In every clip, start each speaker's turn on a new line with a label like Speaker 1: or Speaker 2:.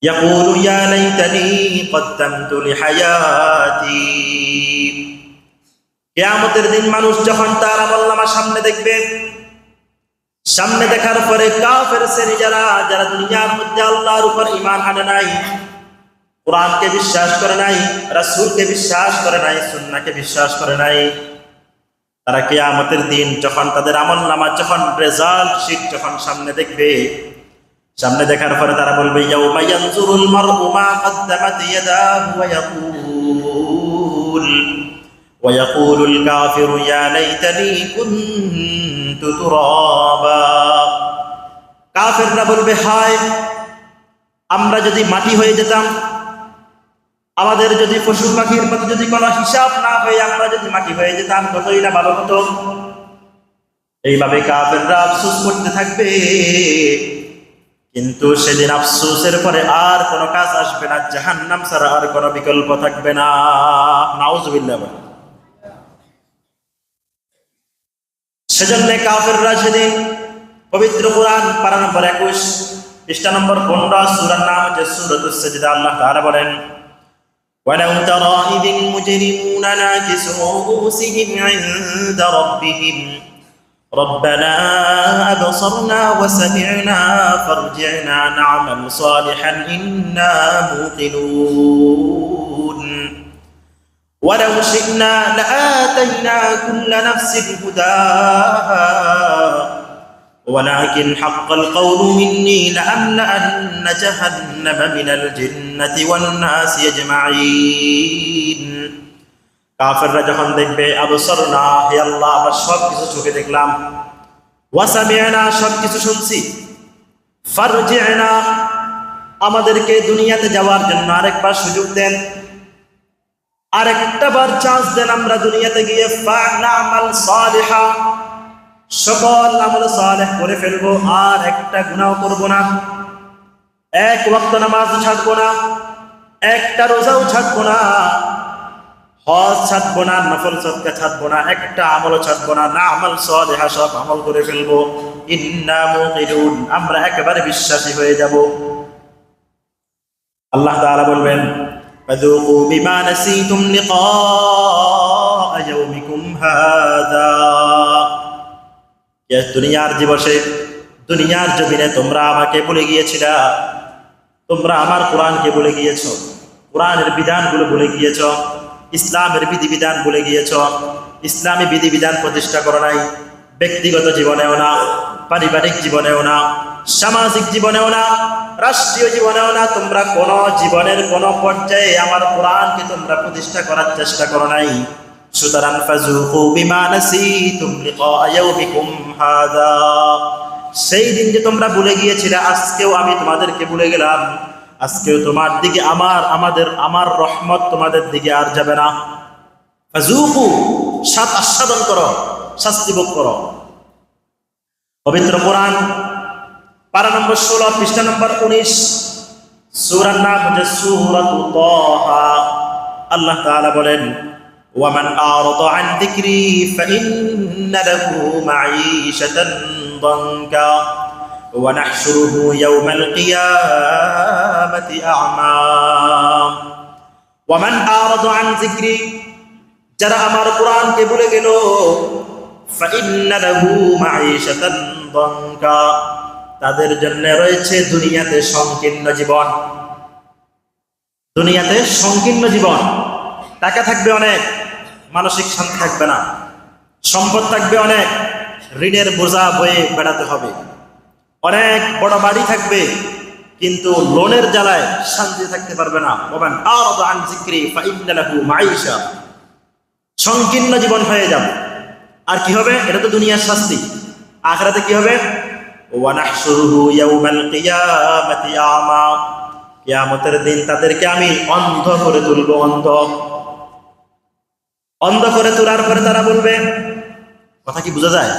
Speaker 1: ইয়াকুলু ইয়া লাইতানি কদ্দামতু লিহায়াতি। কিয়ামতের দিন মানুষ যখন তার আমলনামা সামনে দেখবে, সামনে দেখার পরে কাফের শ্রেণী যারা দুনিয়ার মধ্যে আল্লাহর উপর ঈমান আনে নাই, কোরআনকে বিশ্বাস করে নাই, রাসূলকে বিশ্বাস করে নাই, সুন্নাহকে বিশ্বাস করে নাই, তারা কিয়ামতের দিন যখন তাদের আমলনামা, যখন রেজাল্ট শিট যখন সামনে দেখবে, সামনে দেখার পরে তারা বলবে ইয়াউমা ইয়ানজুরুল মারউ মা কদ্দামাত ইয়াদাহু ওয়া ইয়াকুলুল কাফিরু ইয়া লাইতানি কুনতু তুরাবা। কাফেররা বলবে, হায় আমরা যদি মাটি হয়ে যেতাম, আমাদের যদি পশু পাখির মতো যদি কোনো হিসাব না হয়ে আমরা যদি মাটি হয়ে যেতাম কতই না ভালো হতো। এইভাবে কাফেররা আফসোস করতে থাকবে, কিন্তু সেদিন আফসোসের পরে আর কোনো কাজ আসবে না, জাহান্নাম ছাড়া আর কোনো বিকল্প থাকবে না। নাউজুবিল্লাহ। সেজন্য কাফেররা সেদিন পবিত্র কোরআন পারা নম্বর 21 পৃষ্ঠা নম্বর 15 সূরার নাম হচ্ছে সূরাতুস সাজদা। আল্লাহ তাআলা বলেন, ওয়ালাউ তারা ইযিল মুজরিমুনা নাকিসু রুউসিহিম ইনদা রাব্বিহিম ربنا أبصرنا وسمعنا فارجعنا نعمل صالحا إنا موقنون ولو شئنا لآتينا كل نفس هداها ولكن حق القول مني لأملأن جهنم من الجنة والناس أجمعين। কাফেররা যখন দেখবে আবসরনা, হে আল্লাহ আমরা সব কিছু চোখে দেখলাম, ওয়াসামি'না সব কিছু শুনছি, ফারজি'না আমাদেরকে দুনিয়াতে যাওয়ার জন্য আরেকবার সুযোগ দেন, আরেকটা বার চান্স দেন, আমরা দুনিয়াতে গিয়ে ফা'না'মাল সালিহা সকল আমল সালেহ করে ফেলবো, আর একটা গুনাহ করব না, এক ওয়াক্ত নামাজ ছাড়বো না, একটা রোজাও ছাড়বো না, হজ ছাড়বো না, নফল সদকা ছাড়বো না, একটা আমলও ছাড়বো না, না আমাল সালিহা সব আমল করে ফেলবো। ইন্না মুকিনুন আমরা একেবারে বিশ্বাসী হয়ে যাব। আল্লাহ তাআলা বলবেন, ফাযুকু বিমা নাসিতুম লিকা ইয়াউমিকুম হাযা। দুনিয়ার দিবসে, দুনিয়ার জমিনে তোমরা আমাকে ভুলে গিয়েছিলা, তোমরা আমার কোরআনকে ভুলে গিয়েছ, কোরআনের বিধানগুলো ভুলে গিয়েছ, ইসলামের বিধিবিধান ভুলে গিয়েছ, ইসলামী বিধিবিধান প্রতিষ্ঠা করো নাই, ব্যক্তিগত জীবনেও না, পারিবারিক জীবনেও না, সামাজিক জীবনেও না, রাষ্ট্রীয় জীবনেও না, তোমরা কোন জীবনের কোন পর্যায়ে আমার কোরআনকে তোমরা প্রতিষ্ঠা করার চেষ্টা করো নাই। সুতরাং ফাযুকু বিমা নাসিতুম লিকা ইয়াউমিকুম হাযা, সেই দিন যে তোমরা ভুলে গিয়েছিলে আজকেও আমি তোমাদেরকে ভুলে গেলাম, আজকেও তোমার দিকে আমার রহমত তোমাদের দিকে আর যাবে না। ফাযুকু আস্বাদন করো, শাস্তি ভোগ করো। পবিত্র কোরআন পারা নম্বর 16 পৃষ্ঠা নম্বর 19 সূরার নাম হচ্ছে সূরাতুত তাহা। আল্লাহ তাআলা বলেন, ওয়ামান আরাদা আন যিকরি ফাইন্না লাহু মাঈশাতান দানকা ওয়া নাহশুরুহু ইয়াওমাল কিয়ামাতি আ'মা। ওয়ামান আরাদা আন যিকরি যারা আমার কোরআনকে ভুলে গেল, ফাইন্না লাহু মাঈশাতান দানকা তাদের জন্য রয়েছে দুনিয়াতে সংকীর্ণ জীবন। দুনিয়াতে সংকীর্ণ জীবন, টাকা থাকবে অনেক, মানসিক শান্তি থাকবে না, সম্পদ থাকবে অনেক, ঋণের বোঝা বয়ে বেড়াতে হবে, অনেক বড় বাড়ি থাকবে কিন্তু লোনের জ্বালায় শান্তি থাকতে পারবে না। ওমান আরাদা আন যিকরি ফাইন্না লাহু মাঈশা, সংকীর্ণ জীবন হয়ে যাবে। আর কি হবে? এটা তো দুনিয়ার শাস্তি। আখিরাতে কি হবে? ওয়া নাহশুরুহু ইয়াওমাল কিয়ামাতি আ'মা, কিয়ামতের দিন তাদেরকে আমি অন্ধ করে তুলব। অন্ধ করে তোলার পরে তারা বলবে, কথা কি বোঝা যায়?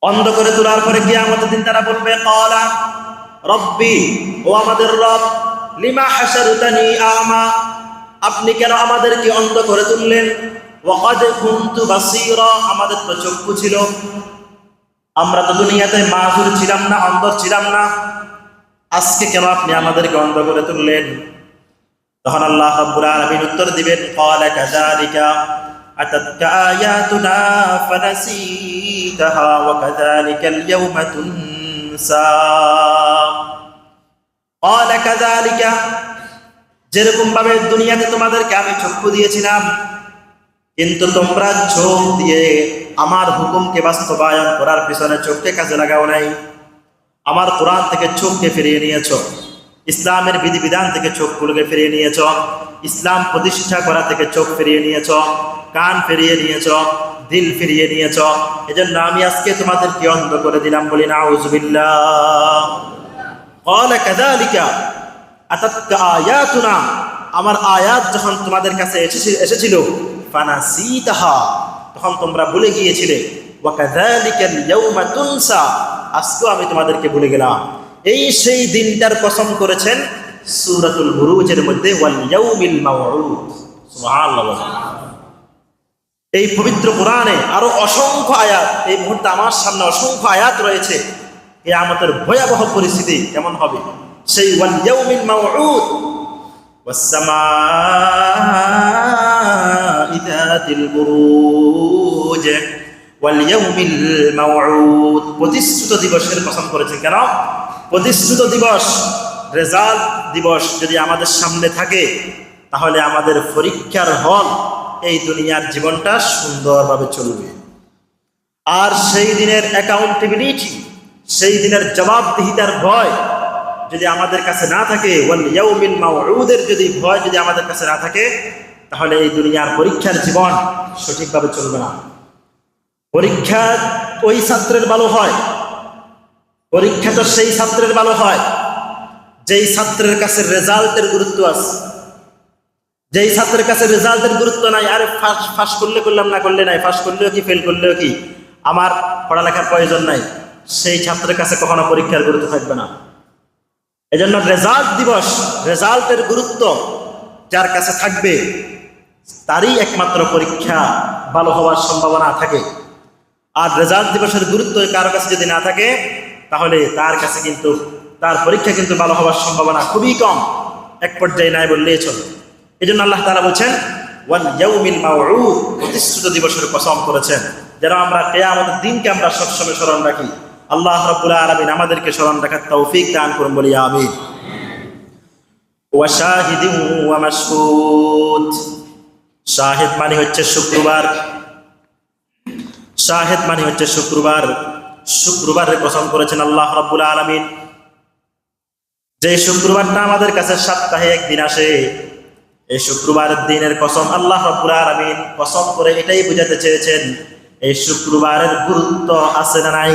Speaker 1: অন্ধ করে তোলার পরে কিয়ামতের দিন তারা বলবে, ক্বালা রব্বি, ও আমাদের রব, লিমা হাশারতানি আ'মা, আপনি কেন আমাদেরকে অন্ধ করে তুললেন? ওয়া ক্বাদ কুনতু বাসীরা, আমাদের তো চক্ষু ছিল, আমরা তো দুনিয়াতে মাযুর ছিলাম না, অন্ধ ছিলাম না। আজকে কেন আপনি আমাদেরকে অন্ধ করে তুললেন? তখন আল্লাহ রাব্বুল আলামিন উত্তর দিবেন, ক্বালা কাযালিকা আতাতকা আয়াতুনা ফানাসিতাহা ওয়া কাযালিকাল ইয়াওমা তুনসা। ক্বালা কাযালিকা, যেরকম ভাবে দুনিয়াতে তোমাদেরকে আমি চক্ষু দিয়েছিলাম, কিন্তু তোমরা চোখ দিয়ে আমার হুকুমকে বাস্তবায়ন করার পিছনে চোখকে কাজে লাগাও নাই। আমার কোরআন থেকে চোখকে ফিরিয়ে নিয়েছ, ইসলামের বিধিবিধান থেকে চোখগুলোকে ফিরিয়ে নিয়েছ, ইসলাম প্রতিষ্ঠা করা থেকে চোখ ফিরিয়ে নিয়েছ, কান ফিরিয়ে নিয়েছ, দিল ফিরিয়ে নিয়েছ। এজন্য আমি আজকে তোমাদেরকে অন্ধ করে দিলাম, বলি নাউযুবিল্লাহ। ক্বালা কাযালিকা আতাতকা আয়াতুনা, আমার আয়াত যখন তোমাদের কাছে এসেছিল, ফানাসিতাহা, তখন তোমরা ভুলে গিয়েছিলে, ওয়া কাযালিকাল ইয়াওমা তুনসা, আজকেও আমি তোমাদেরকে ভুলে গেলাম। এই সেই দিনটার কসম করেছেন সূরাতুল বুরুজের মধ্যে, ওয়াল ইয়াউমিল মাউউদ। সুবহানাল্লাহ। এই পবিত্র কোরআনে আরো অসংখ্য আয়াত, এই মুহূর্তে আমার সামনে অসংখ্য আয়াত রয়েছে কিয়ামতের ভয়াবহ পরিস্থিতি কেমন হবে। সেই ওয়াল ইয়াউমিল মাউউদ, ওয়াস সামাই যাতিল বুরুজ ওয়াল ইয়াউমিল মাউউদ, প্রতিশ্রুত দিবসের কসম করেছেন। কেন? প্রতিশ্রুত দিবস, রেজাল্ট দিবস যদি আমাদের সামনে থাকে, তাহলে আমাদের পরীক্ষার হল, এই দুনিয়ার জীবনটা সুন্দরভাবে চলবে। আর সেই দিনের অ্যাকাউন্টেবিলিটি, সেই দিনের জবাবদিহিতার ভয় যদি আমাদের কাছে না থাকে, ওয়াল ইয়াউমিল মাউউদের যদি ভয় যদি আমাদের কাছে না থাকে, তাহলে এই দুনিয়ার পরীক্ষার জীবন সঠিকভাবে চলবে না। পরীক্ষা ওই ছাত্রের ভালো হয়, পরীক্ষা তো সেই ছাত্রের ভালো হয় যেই ছাত্রের কাছে রেজাল্টের গুরুত্ব আছে। যেই ছাত্রের কাছে রেজাল্টের গুরুত্ব নাই, আরে ফাঁস করলে করলাম, না করলে নাই, ফাঁস করলেও কি ফেল করলেও কি, আমার পড়ালেখার প্রয়োজন নাই, সেই ছাত্রের কাছে কখনো পরীক্ষার গুরুত্ব থাকবে না। এজন্য রেজাল্ট দিবস, রেজাল্টের গুরুত্ব যার কাছে থাকবে, তারই একমাত্র পরীক্ষা ভালো হওয়ার সম্ভাবনা থাকে। আর রেজাল্ট দিবসের গুরুত্ব কারো কাছে যদি না থাকে, তাহলে তার কাছে কিন্তু তার পরীক্ষা কিন্তু ভালো হওয়ার সম্ভাবনা খুবই কম, এক পর্যায়ে নাই বললেই চলে। এই জন্য আল্লাহ তাআলা বলছেন ওয়াল ইয়াউমিল মাউউদ, প্রতিশ্রুত দিবসের কসম করেছেন, যেন আমরা কিয়ামতের দিনকে আমরা সবসময় স্মরণ রাখি। আল্লাহ রাব্বুল আলামিন আমাদেরকে স্মরণ রাখার তৌফিক দান করুন, বলি আমিন। ওয়া শাহিদিন ওয়া মাশহুদ, শাহিদ মানে হচ্ছে শুক্রবার, শাহিদ মানে হচ্ছে শুক্রবার। শুক্রবারের কসম করেছেন আল্লাহ রাব্বুল আলামিন। যে শুক্রবারটা আমাদের কাছে সপ্তাহে একদিন আসে, এই শুক্রবারের দিনের কসম আল্লাহ রাব্বুল আলামিন কসম করে এটাই বোঝাতে চেয়েছেন, এই শুক্রবারের গুরুত্ব আছে না নাই?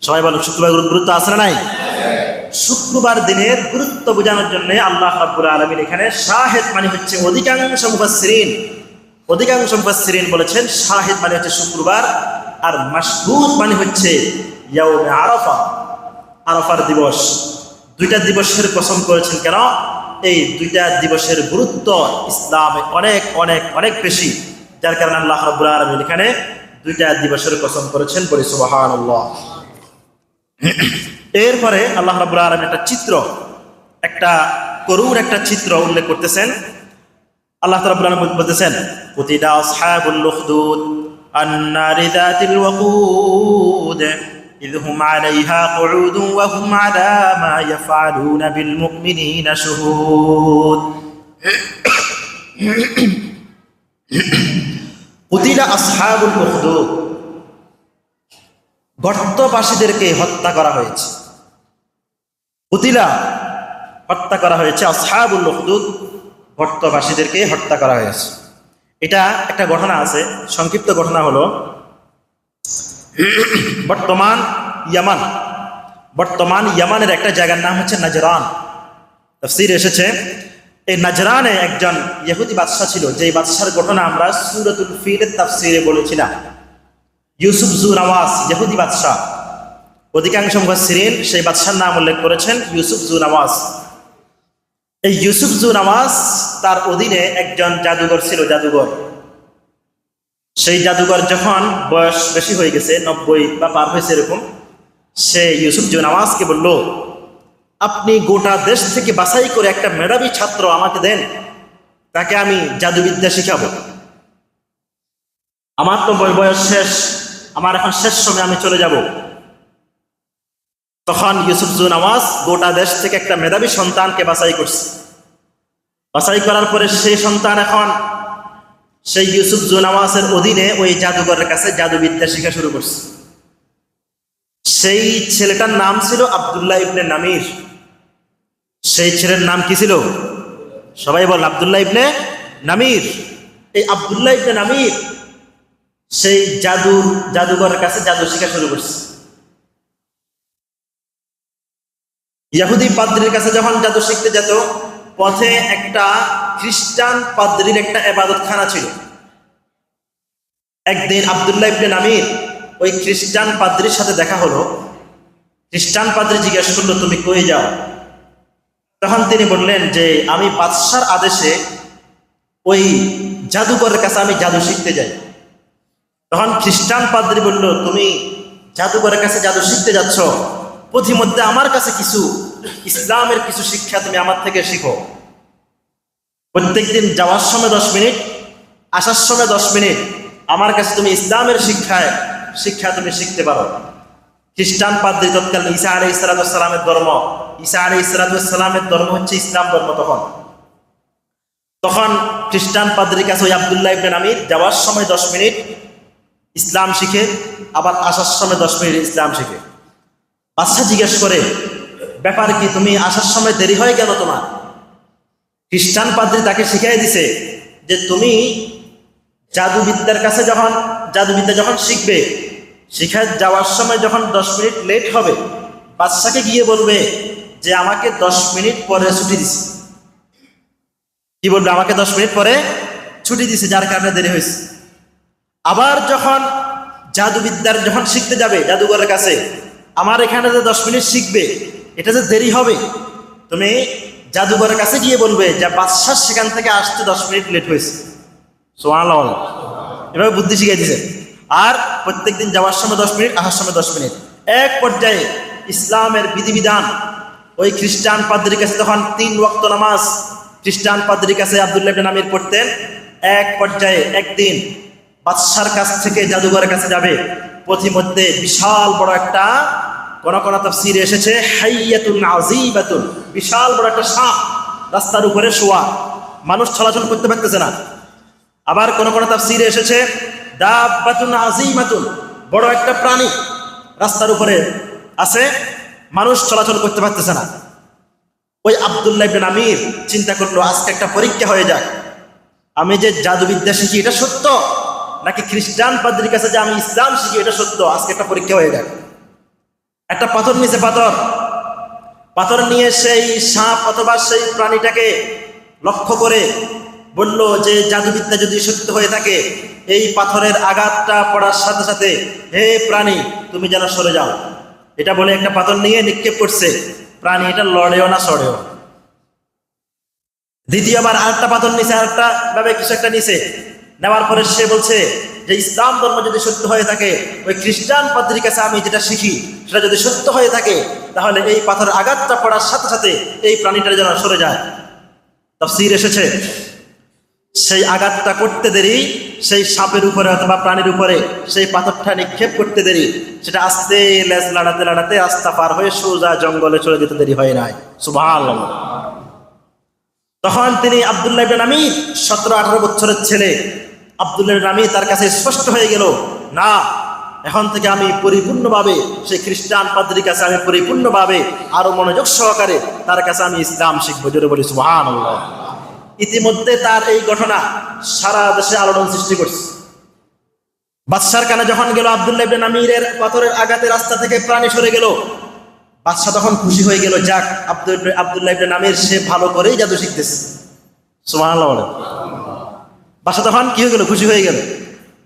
Speaker 1: সবাই বলুন, শুক্রবারের গুরুত্ব আছে না নাই? শুক্রবার দিনের গুরুত্ব বোঝানোর জন্য আল্লাহ রাব্বুল আলামিন এখানে শাহিদ মানে হচ্ছে, অধিকাংশ মুফাসসিরিন বলেছেন শাহিদ মানে হচ্ছে শুক্রবার, আর মাশহুদ মানে হচ্ছে ইয়াউমে আরাফা, আরাফার দিবস। দুইটা দিবসের কসম করেছেন। কেন? এই দুইটা দিবসের গুরুত্ব ইসলামে অনেক অনেক অনেক বেশি, যার কারণে আল্লাহ রাব্বুল আলামিন এখানে দুইটা দিবসের কসম করেছেন, বলি সুবহানাল্লাহ। এরপরে আল্লাহ রাব্বুল আলামিন একটা চিত্র, একটা করুণ একটা চিত্র উল্লেখ করতেছেন। আল্লাহ রাব্বুল আলামিন বলতেছেন কুতিলা আসহাবুল উখদুদ আন-নারি যাতিল ওয়াকুদ إذ هم عليها قعود وهم على ما يفعلون بالمؤمنين شهود قتل أصحاب الأخدود, গর্তবাসীদেরকে হত্যা করা হয়েছে। কুতিলা, হত্যা করা হয়েছে, আসহাবুল উখদুদ, গর্তবাসীদেরকে হত্যা করা হয়েছে। এটা একটা ঘটনা আছে, সংক্ষিপ্ত ঘটনা হলো বর্তমান ইয়ামানের একটা জায়গার নাম হচ্ছে নাজরান। তাফসীরে এসেছে এই নাজরানে একজন ইহুদি বাদশা ছিল, যেই বাদশার ঘটনা আমরা সূরাতুল ফিলের তাফসীরে বলেছিলাম। ইউসুফ জু নওয়াজ ইহুদি বাদশা, অধিকাংশ মুফাসসিরিন সেই বাদশার নাম উল্লেখ করেছেন ইউসুফ জু নওয়াজ। এই ইউসুফ জু নওয়াজ, তার অধীনে একজন জাদুঘর ছিল, জাদুঘর। সেই জাদুঘর যখন বয়স বেশি হয়ে গেছে, 90 বা পার হয়েছে এরকম, সে ইউসুফ জু নওয়াজকে বলল আপনি গোটা দেশ থেকে বাছাই করে একটা মেধাবী ছাত্র আমাকে দেন, তাকে আমি জাদুবিদ্যা শিখাবো। আমার তো বয়স শেষ, আমার এখন শেষ সময়, আমি চলে যাব। তখন ইউসুফ জু নওয়াজ গোটা দেশ থেকে একটা মেধাবী সন্তানকে বাছাই করছে। বাছাই করার পরে সেই সন্তান এখন সেই ইউসুফ জু নওয়াজের অধীনে ওই জাদুঘরের কাছে জাদুবিদ্যা শিখা শুরু করছে। সেই ছেলেটার নাম ছিল আব্দুল্লাহ ইবনে নামির। সেই ছেলের নাম কি ছিল? সবাই বল, আব্দুল্লাহ ইবনে নামির। এই আব্দুল্লাহ ইবনে নামির সেই জাদুঘরের কাছে জাদু শিখা শুরু করছে। ইহুদি পাদ্রীর কাছে যখন জাদু শিখতে যেত, পথে একটা খ্রিস্টান পাদ্রীর একটা ইবাদতখানা ছিল। একদিন আব্দুল্লাহ ইবনে নামির ওই খ্রিস্টান পাদ্রীর সাথে দেখা হলো। খ্রিস্টান পাদ্রী জিজ্ঞেস করলো, তুমি কই যাও? তখন তিনি বললেন যে আমি বাদশার আদেশে ওই জাদুঘরের কাছে আমি জাদু শিখতে যাই। তখন খ্রিস্টান পাদ্রী বলল, তুমি জাদুঘরের কাছে জাদু শিখতে যাচ্ছ, পথিমধ্যে আমার কাছে কিছু ইসলামের কিছু শিক্ষা তুমি আমার থেকে শিখো। প্রত্যেকদিন যাওয়ার সময় 10 মিনিট, আসার সময় 10 মিনিট আমার কাছে তুমি ইসলামের শিক্ষা তুমি শিখতে পারো। খ্রিস্টান পাদ্রী তৎকালীন ঈসা আলাইহিস সালামের ধর্ম, ঈসা আলাইহিস সালামের ধর্ম হচ্ছে ইসলাম ধর্ম। তখন খ্রিস্টান পাদ্রীর কাছে ওই আব্দুল্লাহ ইবনে নামির যাওয়ার সময় 10 মিনিট ইসলাম শিখে, আবার আসার সময় 10 মিনিট ইসলাম শিখে। বাদশা জিজ্ঞেস করে, ব্যাপার কি, তুমি আসার সময় দেরি হয় কেন তোমার? খ্রিস্টান পাদ্রী তাকে শিখিয়ে দিছে যে তুমি জাদুবিদ্যা যখন শিখবে, শিখে যাওয়ার সময় যখন 10 মিনিট লেট হবে, বাদশাকে গিয়ে বলবে যে আমাকে 10 মিনিট পরে ছুটি দিছে। কি বলবে? আমাকে 10 মিনিট পরে ছুটি দিছে, যার কারণে দেরি হয়েছে। আবার যখন জাদুবিদ্যার যখন শিখতে যাবে জাদুঘরের কাছে, আমার এখানে যে 10 মিনিট শিখবে, এটা যে দেরি হবে, তুমি জাদুঘরের কাছে গিয়ে বলবে যে বাদশা সেখান থেকে আসতে 10 মিনিট লেট হয়েছে। সুবহানাল্লাহ। এভাবে বুদ্ধি শিখিয়ে দিছে। আর প্রত্যেকদিন যাওয়ার সময় 10 মিনিট, আসার সময় 10 মিনিট। এক পর্যায়ে ইসলামের বিধিবিধান ওই খ্রিস্টান পাদ্রীর কাছে তখন 3 ওয়াক্ত নামাজ খ্রিস্টান পাদ্রীর কাছে আব্দুল্লাহ ইবনে নামির পড়তেন। এক পর্যায়ে একদিন বাদশার কাছ থেকে জাদুঘরের কাছে যাবে, পথিমধ্যে বিশাল বড় একটা, কোন তাফসীরে এসেছে হাইয়াতুন আযীবাতুন, বিশাল বড় একটা সাপ রাস্তার উপরে শোয়া, মানুষ চলাচল করতে পারতেছে না। আবার কোন তাফসীরে এসেছে দাব্বাতুন আযীমাতুন, বড় একটা প্রাণী রাস্তার উপরে আছে, মানুষ চলাচল করতে পারতেছে না। ওই আব্দুল্লাহ ইবনে নামির চিন্তা করলো, আজকে একটা পরীক্ষা হয়ে যাক, আমি যে জাদুবিদ্যা শিখি এটা সত্য, নাকি খ্রিস্টান পাদ্রীর কাছে যে আমি ইসলাম শিখি এটা সত্য। আজকে একটা পরীক্ষা হয়ে যাক। একটা পাথর নিচে, পাথর নিয়ে সেই সাপ অথবা সেই প্রাণীটাকে লক্ষ্য করে বলল যে জাদুবিদ্যা যদি সত্য হয়ে থাকে, এই পাথরের আঘাতটা পড়ার সাথে সাথে হে প্রাণী তুমি যেন সরে যাও। এটা বলে একটা পাথর নিয়ে নিক্ষেপ করছে। প্রাণী এটা লড়েও না সরেও। দ্বিতীয়বার আরেকটা পাথর নিচে, আরেকটা ভাবে কিছু একটা নিচে নেওয়ার পরে সে বলছে যে ইসলাম ধর্ম যদি সত্য হয়ে থাকে, ওই খ্রিস্টান পাদ্রীর কাছে আমি যেটা শিখি সেটা যদি সত্য হয়ে থাকে, তাহলে এই পাথরের আঘাতটা পড়ার সাথে সাথে এই প্রাণীটা যেন সরে যায়। তাফসীর এসেছে সেই আঘাতটা করতে দেরি, সেই সাপের উপরে অথবা প্রাণীর উপরে সেই পাথরটা নিক্ষেপ করতে দেরি, সেটা আস্তে লেজ লাড়াতে লাড়াতে রাস্তা পার হয়ে সোজা জঙ্গলে চলে যেতে দেরি হয় নাই। সুবহানাল্লাহ। তখন তিনি আব্দুল্লাহ ইবনে নামির 17-18 বছরের ছেলে আব্দুল্লাহ ইবনে নামির তার কাছে স্পষ্ট হয়ে গেল, না, এখন থেকে আমি পরিপূর্ণভাবে সেই খ্রিস্টান পাদ্রীর কাছে আমি পরিপূর্ণভাবে আরো মনোযোগ সহকারে তার কাছে আমি ইসলাম শিখবো। জোরে বলি সুবহানাল্লাহ। ইতিমধ্যে তার এই ঘটনা সারা দেশে আলোড়ন সৃষ্টি করছে। বাদশার কানে যখন গেল আব্দুল্লাহ ইবনে নামিরের পাথরের আঘাতে রাস্তা থেকে প্রাণী সরে গেল, বাদশা তখন খুশি হয়ে গেল, যাক আব্দুল্লাহ ইবনে নামির সে ভালো করেই জাদু শিখতেছে। সুবহানাল্লাহ বলে। বাদশা তখন কি হয়ে গেল? খুশি হয়ে গেল।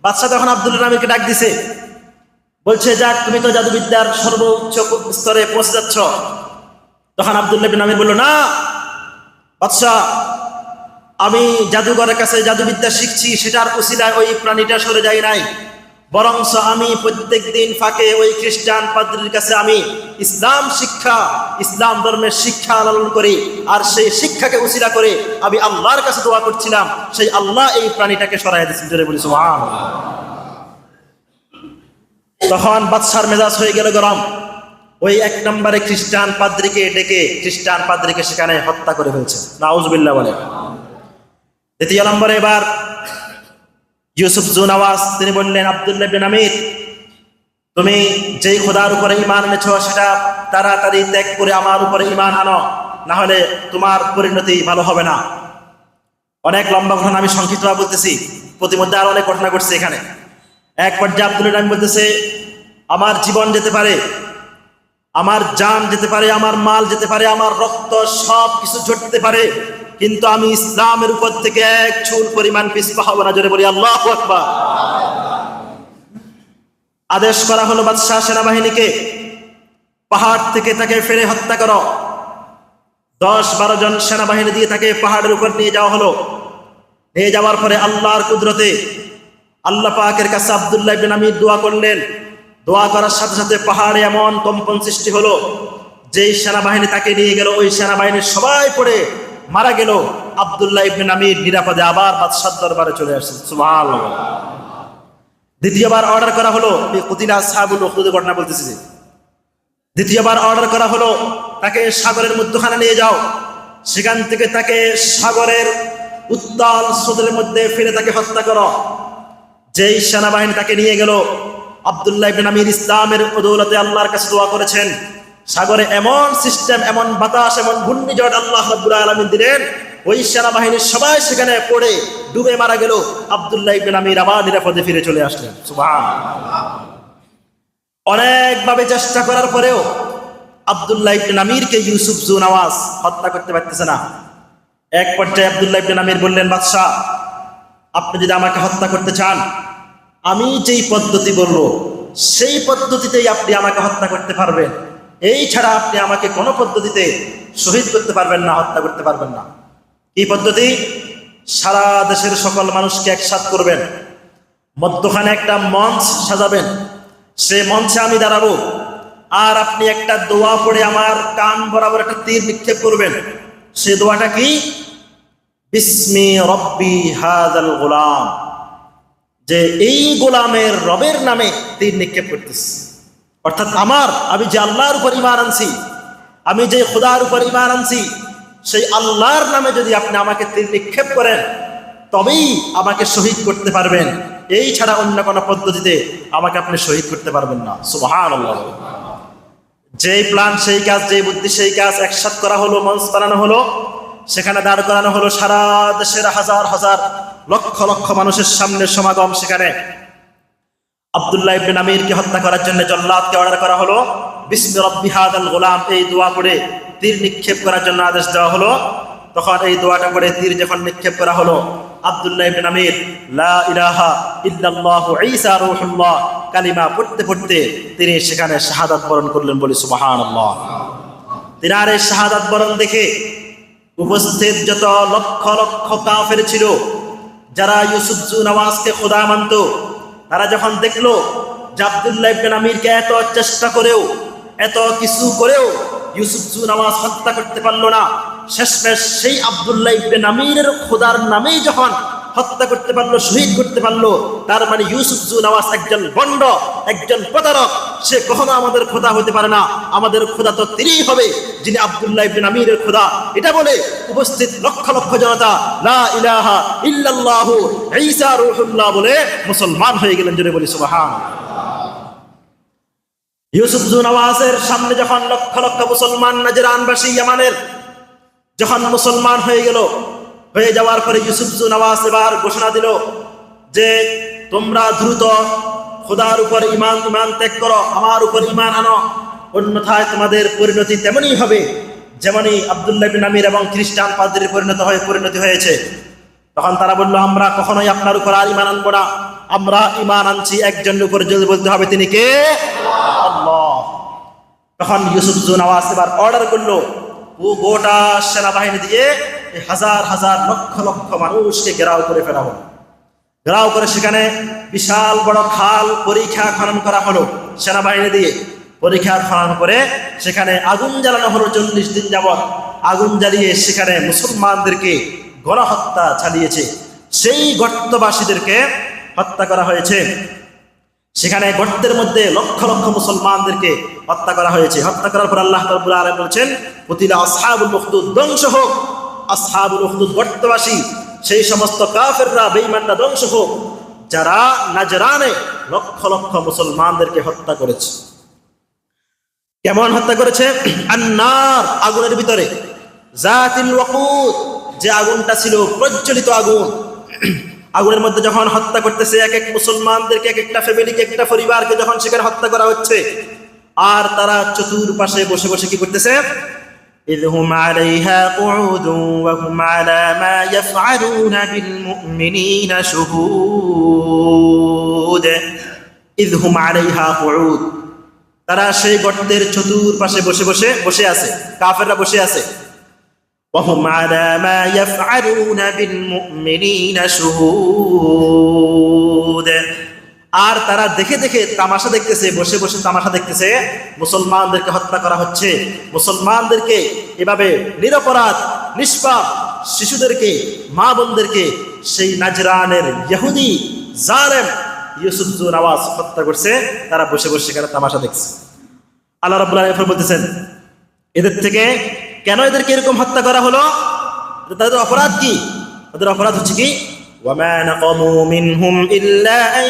Speaker 1: বাদশা তখন আব্দুল্লাহ নামিরকে ডাক দিছে, বলছে যাক তুমি তো জাদুবিদ্যার সর্বোচ্চ স্তরে পৌঁছে যাচ্ছ। তখন আব্দুল্লাহ ইবনে নামির বলল, না বাদশা, আমি জাদুঘরের কাছে জাদুবিদ্যা শিখছি, সেটার উসিলায় ওই প্রাণীটা সরে যায় নাই, বরঞ্চ আমি প্রত্যেক দিন ফাঁকে ওই খ্রিস্টান পাদ্রীর কাছে আমি ইসলাম ধর্মের শিক্ষা লালন করি, আর সেই শিক্ষাকে উসিলা করে আমি আল্লাহর কাছে দোয়া করছিলাম, সেই আল্লাহ এই প্রাণীটাকে সরাই দিয়েছেন। জোরে বলি সুবহানাল্লাহ। তখন বাদশার মেজাজ হয়ে গেল গরম। ওই 1 নম্বরে খ্রিস্টান পাদ্রীকে সেখানে হত্যা করে ফেলছে। নাউজুবিল্লাহ বলে। 2 নম্বরে এবার ইউসুফ জু নওয়াজ তিনি বললেন, আব্দুল্লাহ ইবনে নামির, তুমি যেই খোদার উপরে ঈমান এনেছো সেটা তাড়াতাড়ি ত্যাগ করে আমার উপরে ঈমান আনো, না হলে তোমার পরিণতি ভালো হবে না। অনেক লম্বা ঘটনা, আমি সংক্ষিপ্তভাবে বলতেছি, প্রতিমধ্যে আরো অনেক ঘটনা ঘটছে এখানে। এক পর্যায়ে আব্দুল্লাহ নামির বলতেছে, আমার জীবন যেতে পারে, আমার জান যেতে পারে, আমার মাল যেতে পারে, আমার রক্ত সব কিছু ঝরতে পারে, কিন্তু আমি ইসলামের উপর থেকে এক চুল পরিমাণ পিছপা হব না। জোরে বলি আল্লাহু আকবার। আদেশ করা হলো বাদশাহ সেনাবাহিনীকে, পাহাড় থেকে তাকে ফেলে হত্যা করো। 10-12 জন সেনাবাহিনী দিয়ে তাকে পাহাড়ের উপর নিয়ে যাওয়া হলো। নিয়ে যাওয়ার পরে আল্লাহর কুদরতে আল্লাহ পাকের কাছে আব্দুল্লাহ ইবনে নামির দোয়া করলেন। দোয়া করার সাথে সাথে পাহাড়ে এমন কম্পন সৃষ্টি হলো, যেই সেনাবাহিনী তাকে নিয়ে গেল ওই সেনাবাহিনীর সবাই পড়ে মারা গেল। আব্দুল্লাহ ইবনে নামির নিরাপদে আবার বাদশার দরবারে চলে আসছে। সুবহানাল্লাহ। দ্বিতীয়বার অর্ডার করা হলো, কুতিলা আসহাবুল উখদুদ ঘটনা বলতেছি। দ্বিতীয়বার অর্ডার করা হলো, তাকে সাগরের মধ্যখানে নিয়ে যাও, সেখান থেকে তাকে সাগরের উত্তাল স্রোতের মধ্যে ফেলে তাকে হত্যা করো। যেই সেনাবাহিনী তাকে নিয়ে গেল, আব্দুল্লাহ ইবনে নামির ইসলামের বদৌলতে আল্লাহর কাছে দোয়া করেছেন, সাগরে এমন সিস্টেম, এমন বাতাস, এমন ঘূর্ণিঝড় আল্লাহ রাব্বুল আলামিন দিলেন, ওই সেনাবাহিনীর সবাই সেখানে পড়ে ডুবে মারা গেল। আব্দুল্লাহ ইবনে নামির আবার নিরাপদে ফিরে চলে আসলেন। সুবহানাল্লাহ। অনেকভাবে চেষ্টা করার পরেও আব্দুল্লাহ ইবনে নামিরকে ইউসুফ জু নওয়াজ হত্যা করতে পারতেছে না। এক পর্যায়ে আব্দুল্লাহ ইবনে নামির বললেন, বাদশাহ, আপনি যদি আমাকে হত্যা করতে চান, আমি যেই পদ্ধতি বলবো সেই পদ্ধতিতেই আপনি আমাকে হত্যা করতে পারবেন, এই ছাড়া আপনি আমাকে কোনো পদ্ধতিতে শহীদ করতে পারবেন না, হত্যা করতে পারবেন না। এই পদ্ধতি, সারা দেশের সকল মানুষকে একসাথ করবেন, মধ্যখানে একটা মঞ্চ সাজাবেন, সেই মঞ্চে আমি দাঁড়াবো, আর আপনি একটা দোয়া পড়ে আমার কান বরাবর একটা তীর নিক্ষেপ করবেন। সে দোয়াটা কি? বিসমি রব্বি হাযাল গোলাম, যে এই গোলামের রবের নামে তীর নিক্ষেপ করতেছি। অর্থাৎ আমি যে আল্লাহর উপর ঈমান আনছি, আমি যে খোদার উপর ঈমান আনছি, সেই আল্লাহর নামে যদি আপনি আমাকে তীর নিক্ষেপ করেন, তবেই আমাকে শহীদ করতে পারবেন, এই ছাড়া অন্য কোনো পদ্ধতিতে আমাকে আপনি শহীদ করতে পারবেন না। সুবহানাল্লাহ। যেই প্ল্যান সেই কাজ, যেই বুদ্ধি সেই কাজ, একসাথ করা হলো, মঞ্চ বানানো হলো, সেখানে দাঁড় করানো হলো সারা দেশের হাজার হাজার লক্ষ লক্ষ মানুষের সামনে সমাগম। সেখানে আব্দুল্লাহ ইবনে নামিরকে হত্যা করার জন্য জল্লাদকে অর্ডার করা হলো, বিসমি রব্বি হাযাল গোলাম, এই দোয়া পড়ে তীর নিক্ষেপ করার জন্য আদেশ দেওয়া হলো। তখন এই দোয়াটা পড়ে তীর যখন নিক্ষেপ করা হলো, আব্দুল্লাহ ইবনে নামির লা ইলাহা ইল্লাল্লাহু ঈসা রূহুল্লাহ কালিমা পড়তে পড়তে তিনি সেখানে শাহাদাত বরণ করলেন। বলি সুবহানাল্লাহ। তিনার এই শাহাদাত বরণ দেখে উপস্থিত যত লক্ষ লক্ষ কাফের ছিল, যারা ইউসুফ জু নওয়াজকে খোদা মানত, তারা যখন দেখলো যে আব্দুল্লাহ ইবনে নামিরকে এত চেষ্টা করেও, এত কিছু করেও ইউসুফ জু নওয়াজ হত্যা করতে পারলো না, শেষমেশ সেই আব্দুল্লাহ ইবনে নামিরের খোদার নামেই যখন হত্যা করতে পারলো, শহীদ করতে পারলো, তার মানে ইউসুফ জু নওয়াজ একজন ভণ্ড, একজন প্রতারক, সে কখনো আমাদের খোদা হতে পারে না। আমাদের খোদা তো তিনিই হবে যিনি আব্দুল্লাহ ইবনে নামিরের খোদা। এটা বলে উপস্থিত লক্ষ লক্ষ জনতা লা ইলাহা ইল্লাল্লাহু ঈসা রূহুল্লাহ বলে মুসলমান হয়ে গেলেন। জোরে বলি সুবহানাল্লাহ। ইউসুফ জু নওয়াজের সামনে যখন লক্ষ লক্ষ মুসলমান নাজরানবাসী ইয়ামানের যখন মুসলমান হয়ে যাওয়ার পরে ইউসুফ জু নওয়াজ এবার ঘোষণা দিল যে তোমরা দ্রুত খোদার উপর ঈমান ত্যাগ করো, আমার উপর ঈমান আনো, অন্যথায় তোমাদের পরিণতি তেমনই হবে যেমনই আব্দুল্লাহ ইবনে নামির এবং খ্রিস্টান পাদ্রীর পরিণতি হয়েছে। তখন তারা বলল, আমরা কখনোই আপনার উপর আর ঈমান আনবো না, আমরা ঈমান আনছি একজনের উপর, যদি বলতে হবে তিনি কে? আল্লাহ। তখন ইউসুফ জু নওয়াজ এবার অর্ডার করলো, ও গোটা সেনাবাহিনী দিয়ে হাজার হাজার লক্ষ লক্ষ মানুষকে ঘেরাও করে ফেলা হলো। ঘেরাও করে সেখানে বিশাল বড় খাল পরীক্ষা খনন করা হলো সেনাবাহিনী দিয়ে। পরীক্ষা খনন করে সেখানে আগুন জ্বালানো হলো 40 দিন যাবৎ। আগুন জ্বালিয়ে সেখানে মুসলমানদেরকে গণহত্যা চালিয়েছে। সেই গর্তবাসীদেরকে হত্যা করা হয়েছে। সেখানে গর্তের মধ্যে লক্ষ লক্ষ মুসলমানদেরকে হত্যা করা হয়েছে। হত্যা করার পর আল্লাহ রাব্বুল আলামিন বলছেন, কুতিলা আসহাবুল উখদুদ, ধ্বংস হোক আসহাবুল উখদুদ, গর্তবাসী সেই সমস্ত কাফেররা, বেঈমানরা ধ্বংস হোক, যারা নাজরানে লক্ষ লক্ষ মুসলমানদেরকে হত্যা করেছে। কেমন হত্যা করেছে? আন্নার, আগুনের ভিতরে, জাতিল ওয়াকুদ, যে আগুনটা ছিল প্রজ্বলিত আগুন। আগুনের মধ্যে যখন হত্যা করতেছে, এক এক মুসলমানদেরকে, এক একটা ফ্যামিলিকে, একটা পরিবারকে যখন সেখানে হত্যা করা হচ্ছে, আর তারা চতুর্পাশে বসে বসে কি করতেছে? ইযহুম আলাইহা কুউদুন ওয়া হুম আলা মা ইয়াফআলুনা বিল মুমিনিনা শুহুদ। ইযহুম আলাইহা কুউদ, তারা সেই গর্তের চতুর্পাশে বসে আছে, কাফেররা বসে আছে। وهم على ما يفعلون بالمؤمنين شهود, আর তারা দেখে দেখে তামাশা দেখতেছে, বসে বসে তামাশা দেখতেছে। মুসলমানদেরকে হত্যা করা হচ্ছে, মুসলমানদেরকে এভাবে নিরপরাধ নিষ্পাপ শিশুদেরকে, মা বোনদেরকে সেই নাজরানের ইহুদি জালেম ইউসুফ জু নওয়াজ হত্যা করছে। তারা বসে বসে সেখানে তামাশা দেখছে। আল্লাহ রাব্বুল আলামিন বলতেছেন, এদের থেকে কেন এদেরকে এরকম হত্যা করা হলো? তাদের অপরাধ কি? তাদের অপরাধ হচ্ছে কি? ওয়ামা নাকামু মিনহুম ইল্লা আন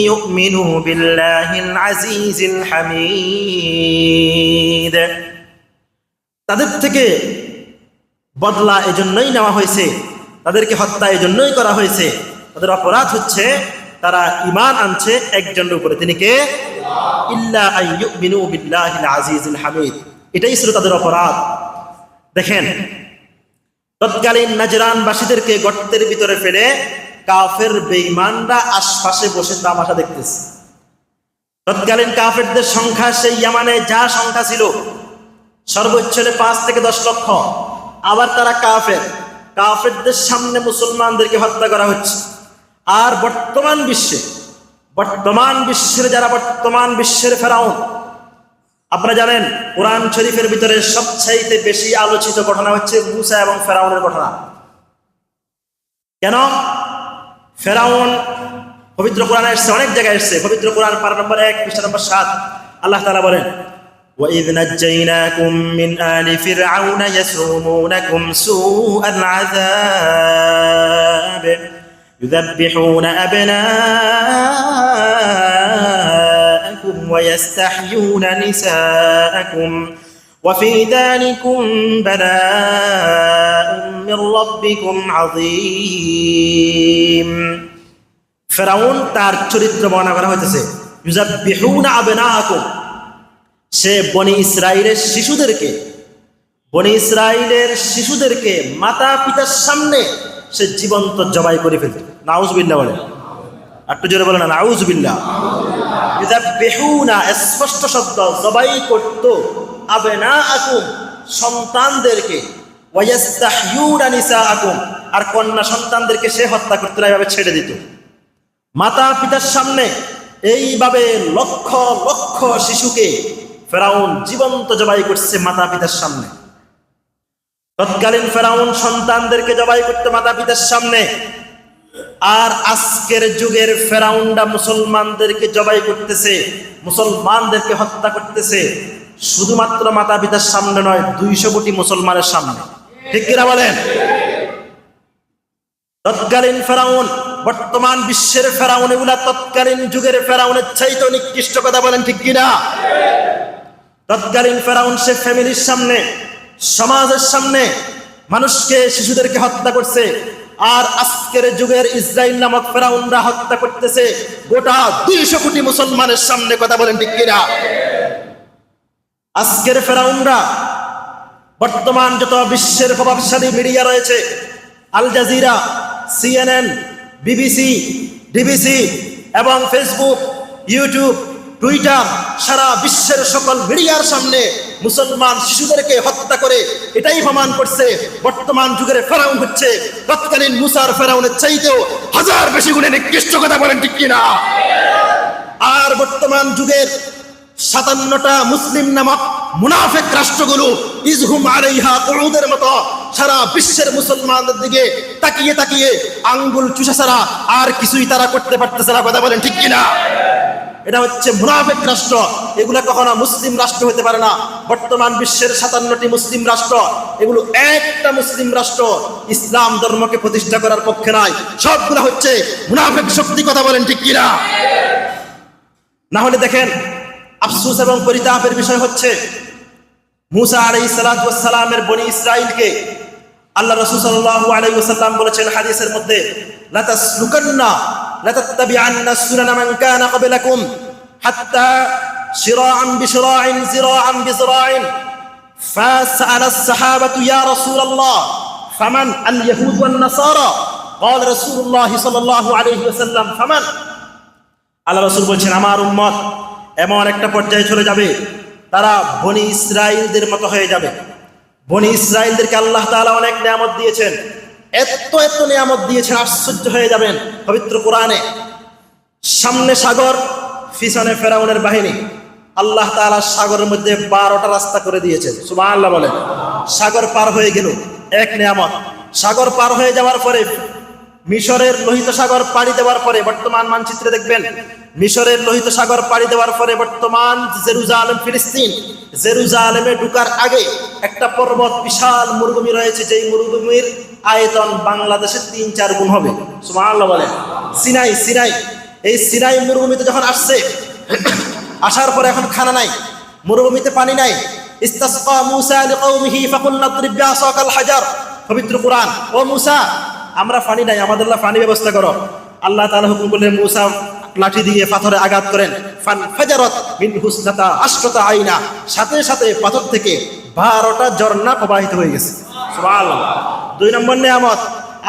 Speaker 1: ইউমিনু বিল্লাহিল আজিজিল হামিদ। তাদের থেকে বদলা এজন্যই নেওয়া হয়েছে, তাদেরকে হত্যা এজন্যই করা হয়েছে। তাদের অপরাধ হচ্ছে তারা ঈমান আনছে একজনের উপরে, তিনি কে? ইল্লা আন ইউমিনু বিল্লাহিল আজিজিল হামিদ। এটাই ছিল তাদের অপরাধ। দেখেন, তৎকালীন নাজরানবাসীদেরকে গর্তের ভিতরে ফেলে কাফের বেঈমানরা আশপাশে বসে তামাশা দেখতেছে। তৎকালীন কাফেরদের সংখ্যা সেই ইয়ামানে যা সংখ্যা ছিল সর্বোচ্চ 5 থেকে 10 লক্ষ। আবার তারা কাফেরদের সামনে মুসলমানদেরকে হত্যা করা হচ্ছে। আর বর্তমান বিশ্বের ফেরাউন, আপনারা জানেন কোরআন শরীফের ভিতরে সবচাইতে বেশি আলোচিত ঘটনা হচ্ছে মূসা এবং ফেরাউনের ঘটনা। কেন? ফেরাউন পবিত্র কোরআনে এসেছে, অনেক জায়গায় এসেছে। পবিত্র কোরআন পারা নম্বর 1 পৃষ্ঠা নম্বর 7 আল্লাহ তাআলা বলেন, وَإِذْ نَجَّيْنَاكُمْ مِنْ آلِ فِرْعَوْنَ يَسُومُونَكُمْ سُوءَ الْعَذَابِ يُذَبِّحُونَ أَبْنَاءَكُمْ وَيَسْتَحْيُونَ نِسَاءَكُمْ وَفِي ذَلِكُمْ بَلَاءٌ مِّن رَّبِّكُمْ عَظِيمٌ। ফেরাউন তার চরিত্র বর্ণনা করা হয়েছে, ইউযাব্বিহুনা আবনাআকুম, সে বনি ইসরাইলের শিশুদেরকে মাতা পিতার সামনে সে জীবন্ত জবাই করে ফেলত। নাউযুবিল্লাহ বলেন, একটু জোরে বলেন না, নাউযুবিল্লাহ। ইউযাব্বিহুনা স্পষ্ট শব্দ, জবাই করত আবনাআকুম সন্তানদেরকে, ওয়ায়াস্তাহইউনা নিসাআকুম আর কন্যা সন্তানদেরকে সে হত্যা করতে এভাবে ছেড়ে দিত মাতা পিতার সামনে। এইভাবে লক্ষ লক্ষ শিশুকে ফেরাউন জীবন্ত জবাই করছে মাতা পিতার সামনে। তৎকালীন ফেরাউন সন্তানদেরকে জবাই করতে মাতা পিতার সামনে, আর আজকের যুগের ফেরাউনরা মুসলমানদেরকে জবাই করতেছে, মুসলমানদেরকে হত্যা করতেছে শুধুমাত্র মাতা পিতার সামনে নয়, 200 কোটি মুসলমানের সামনে। ঠিক কিনা বলেন? তৎকালীন ফেরাউন, বর্তমান বিশ্বের ফেরাউন এগুলা তৎকালীন যুগের ফেরাউনের চাইতে নিকৃষ্ট, কথা বলেন ঠিক কিনা? তৎকালীন ফেরাউন সে ফ্যামিলির সামনে, সমাজের সামনে মানুষকে, শিশুদেরকে হত্যা করছে। আর আজকের যুগের ইসরাইল নামক ফেরাউনরা হত্যা করতেছে গোটা 200 কোটি মুসলমানের সামনে, কথা বলেন ঠিক কিনা? আজকের ফেরাউনরা বর্তমান যত বিশ্বের প্রভাবশালী মিডিয়া রয়েছে, Al Jazeera, CNN, BBC, DBC এবং ফেসবুক, ইউটিউব,
Speaker 2: টুইটার সারা বিশ্বের সকল মিডিয়ার সামনে মুসলমান শিশুদেরকে হত্যা করে এটাই প্রমাণ করছে বর্তমান যুগের ফেরাউন হচ্ছে তৎকালীন মুসার ফেরাউনের চাইতেও হাজার বেশি গুণে নিকৃষ্ট। কথা বলেন ঠিক কিনা? আর বর্তমান যুগের 57টা মুসলিম নামক মুনাফিক রাষ্ট্রগুলো ইজহুম আলাইহা কুউদের মতো সারা বিশ্বের মুসলমানদের দিকে তাকিয়ে তাকিয়ে আঙ্গুল চুষা ছাড়া আর কিছুই তারা করতে পারতেছে না। কথা বলেন ঠিক কিনা? এটা হচ্ছে মুনাফিক রাষ্ট্র, এগুলো কখনো মুসলিম রাষ্ট্র হতে পারে না। বর্তমান বিশ্বের 57টি মুসলিম রাষ্ট্র, এগুলো একটা মুসলিম রাষ্ট্র ইসলাম ধর্মকে প্রতিষ্ঠা করার পক্ষে নয়, সবগুলো হচ্ছে মুনাফিক শক্তি। কথা বলেন ঠিক কিনা? না হলে দেখেন, আফসোস এবং পরিতাপের বিষয় হচ্ছে মুসা আলাইহিস সালাতু ওয়াস সালামের বনি ইসরাইলকে আল্লাহ রাসূল সাল্লাল্লাহু আলাইহি ওয়াসাল্লাম বলেছেন হাদিসের মধ্যে, লা তাসলুকান্না লা তাত্তাবিআন্না সুনানা মান কানা ক্বাবলাকুম হাত্তা শিরাআন বিশিরাইন জিরাআন বিজিরাইন ফাসআলা আস-সাহাবাতু ইয়া রাসূলাল্লাহ ফামান আল-ইয়াহুদ ওয়ান-নাসারা ক্বালা রাসূলুল্লাহ সাল্লাল্লাহু আলাইহি ওয়াসাল্লাম ফামান। আল্লাহ রাসূল বলেছেন আমার উম্মত এমন একটা পর্যায়ে চলে যাবে তারা বনি ইসরাইলদের মতো হয়ে যাবে। বনি ইসরাইলদেরকে আল্লাহ তাআলা অনেক নিয়ামত দিয়েছেন, এত এত নিয়ামত দিয়েছেন আশ্চর্য হয়ে যাবেন। পবিত্র কোরআনে সামনে সাগর, পিছনে ফেরাউনের বাহিনী। আল্লাহ তাআলা সাগরের মধ্যে 12টা রাস্তা করে দিয়েছেন। সুবহানাল্লাহ বলেন। সাগর পার হয়ে গেল, এক নিয়ামত। সাগর পার হয়ে যাওয়ার পরে মিশরের লোহিত সাগর পাড়ি দেওয়ার পরে, বর্তমান মানচিত্রে দেখবেন মিশরের লোহিত সাগর পাড়ি দেওয়ার পরে বর্তমান জেরুজালেম, ফিলিস্তিন, জেরুজালেমে ঢুকার আগে একটা পর্বত বিশাল মরুভূমি রয়েছে, যেই মরুভূমির আয়তন বাংলাদেশের 3-4 গুণ হবে। সুবহানাল্লাহ বলেন। সিনাই, সিনাই, এই সিনাই মরুভূমিতে যখন আসছে, আসার পরে এখন খানা নাই, মরুভূমিতে পানি নাই। ইস্তাসকা মুসা লিকাওমিহি ফাকুলনা ইদরিব বিআসাকাল হাজার। পবিত্র কোরআন, ও মুসা আমরা পানি নাই, আমাদের পানি ব্যবস্থা করো। আল্লাহ তাআলা হুকুম করলেন মুসা লাঠি দিয়ে পাথরে আঘাত করেন। ফানফাজারাত মিনহু ইসনাতা আশরাতা আইনা, সাথে সাথে পাথর থেকে 12টা ঝর্ণা প্রবাহিত হয়ে গেছে। সুবহানাল্লাহ। 2 নম্বর নিয়ামত,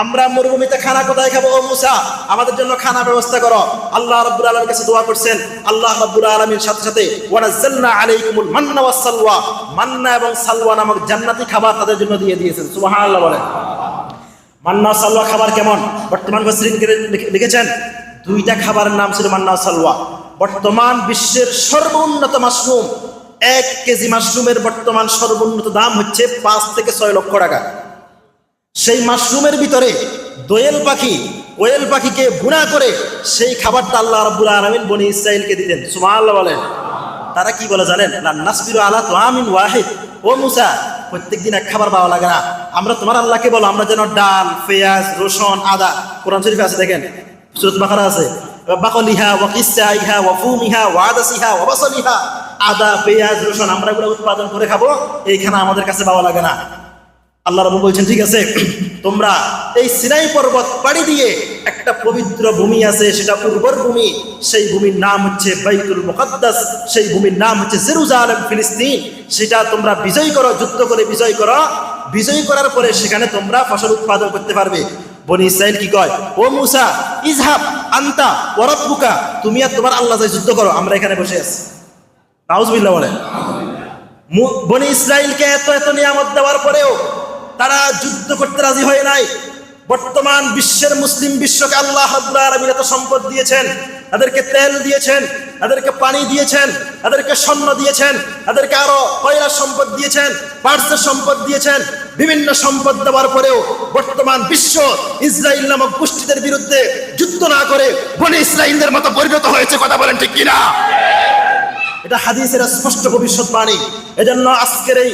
Speaker 2: আমরা মরুভূমিতে খানা কোথায় খাবো? ও মুসা আমাদের জন্য খানা ব্যবস্থা করো। আল্লাহ রাব্বুল আলামিনের কাছে দোয়া করছেন, আল্লাহ রাব্বুল আলামিনের সাথে সাথে ওয়া নাযালনা আলাইকুমুল মান্না ওয়াস সালওয়া, মান্না এবং সালওয়া নামক জান্নাতি খাবার তাদের জন্য দিয়ে দিয়েছেন। সুবহানাল্লাহ বলেন। মান্না সালওয়া খাবার কেমন? বর্তমান মুফাসসিরিন লিখেছেন 2টা খাবারের নাম ছিল মান্না সালওয়া। বর্তমান বিশ্বের সর্বোন্নত মাশরুম, 1 কেজি মাশরুমের বর্তমান সর্বোন্নত দাম হচ্ছে 5 থেকে 6 লক্ষ টাকা। সেই মাশরুমের ভিতরে দোয়েল পাখি, কোয়েল পাখিকে বুনা করে সেই খাবারটা আল্লাহ রাব্বুল আলামিন বনি ইসরাইলকে দিতেন। সুবহানাল্লাহ বলেন। তারা কি বলে জানেন? লা নাসবিরু আলা তুআমিন ওয়াহিদ। ও মুসা প্রত্যেকদিন এক খাবার পাওয়া লাগে না, আমরা তোমার আল্লাহকে বলো আমরা যেন ডাল, পেঁয়াজ, রসুন, আদা, কোরআন শরীফে আছে দেখেন, সূরা বাকারা আছে, বাকলিহা ওয়া কিসাইহা ওয়া ফুমিহা ওয়া আদাসিহা ওয়া বাসলিহা, আদা, পেঁয়াজ, রসুন আমরা এগুলো উৎপাদন করে খাবো, এইখানে আমাদের কাছে পাওয়া লাগে না। আল্লাহ রাব্বুল বলছেন ঠিক আছে, তোমরা এই সিনাই পর্বত পাড়ি দিয়ে একটা পবিত্র ভূমি আছে, সেটা উর্বর ভূমি, সেই ভূমির নাম হচ্ছে বাইতুল মুকাদ্দাস, সেই ভূমির নাম হচ্ছে জেরুজালেম, ফিলিস্তিন, সেটা তোমরা বিজয় করো, যুদ্ধ করে বিজয় করো। বিজয় করার পরে সেখানে তোমরা ফসল উৎপাদন করতে পারবে। বনি ইসরাইল কি কয়? ও মুসা ইজহাব আনতা ওয়া রাব্বুকা, তুমি আর তোমার আল্লাহ যাই যুদ্ধ করো, আমরা এখানে বসে আছি। নাউজুবিল্লাহ বলেন। বনি ইসরাইলকে এত এত নিয়ামত দেওয়ার পরেও তারা যুদ্ধ করতে রাজি হয় নাই। বর্তমান বিশ্বের মুসলিম বিশ্বকে আল্লাহ রাব্বুল আলামিন এত সম্পদ দিয়েছেন, তাদেরকে তেল দিয়েছেন, তাদেরকে পানি দিয়েছেন, তাদেরকে স্বর্ণ দিয়েছেন, তাদেরকে আরো কয়লা সম্পদ দিয়েছেন, পার্সের সম্পদ দিয়েছেন, বিভিন্ন সম্পদ দেওয়ার পরেও বর্তমান বিশ্ব ইসরায়েল নামক গোষ্ঠীদের বিরুদ্ধে যুদ্ধ না করে বনি ইসরায়েলদের মতো পরিণত হয়েছে। কথা বলেন ঠিক কিনা? এটা হাদিসের স্পষ্ট ভবিষ্যৎবাণী। এজন্য আজকের এই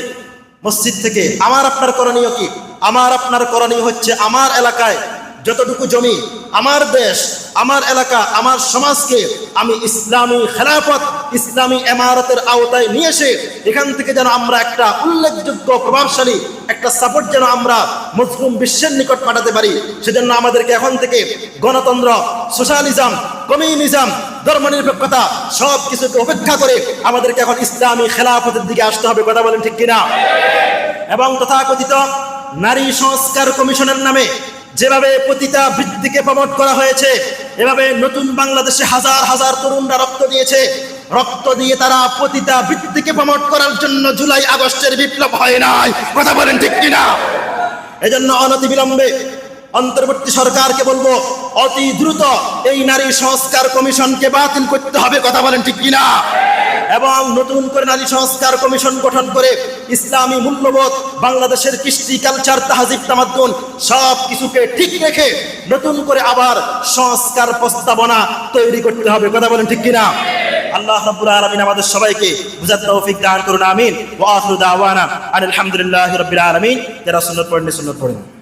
Speaker 2: মসজিদ থেকে আমার আপনার করণীয় কি? আমার আপনার করণীয় হচ্ছে আমার এলাকায় যতটুকু জমি, আমার দেশ, আমার এলাকা, আমার সমাজকে আমি ইসলামী খেলাফত, ইসলামী ইমারতের আওতায় নিয়ে এসে এখান থেকে যেন আমরা একটা উল্লেখযোগ্য প্রভাবশালী একটা সাপোর্ট যেন আমরা মুসলিম বিশ্বের নিকট পাঠাতে পারি। সেজন্য আমাদেরকে এখন থেকে গণতন্ত্র, সোশ্যালিজম, কমিউনিজম, ধর্মনিরপেক্ষতা সব কিছুকে উপেক্ষা করে আমাদেরকে এখন ইসলামী খেলাফতের দিকে আসতে হবে। কথা বলেন ঠিক কিনা? এবং তথাকথিত নারী সংস্কার কমিশনের নামে যেভাবে পতিতা বৃত্তিকে প্রমোট করা হয়েছে, এভাবে নতুন বাংলাদেশে হাজার হাজার তরুণরা রক্ত দিয়েছে, রক্ত দিয়ে তারা পতিতা বৃত্তিকে প্রমোট করার জন্য জুলাই আগস্টের বিপ্লব হয় নাই। কথা বলেন ঠিক কিনা? এজন্য অনতিবিলম্বে অন্তর্বর্তী সরকারকে বলবো, অতি দ্রুত এই নারী সংস্কার কমিশনকে বাতিল করতে হবে। কথা বলেন ঠিক কিনা? এবং নতুন করে নারী সংস্কার কমিশন গঠন করে ইসলামী মূল্যবোধ, বাংলাদেশের কৃষ্টি, কালচার, তাহজিব, তামাদ্দুন সব কিছুকে ঠিক রেখে নতুন করে আবার সংস্কার প্রস্তাবনা তৈরি করতে হবে। কথা বলেন ঠিক কিনা? আল্লাহ রাব্বুল আলামিন আমাদের সবাইকে বুঝার তৌফিক দান করুন। আমিন। ওয়া আখিরু দাওয়ানা আলহামদুলিল্লাহি রাব্বিল আলামিন। যারা সুন্নাত পড়েন সুন্নাত পড়েন।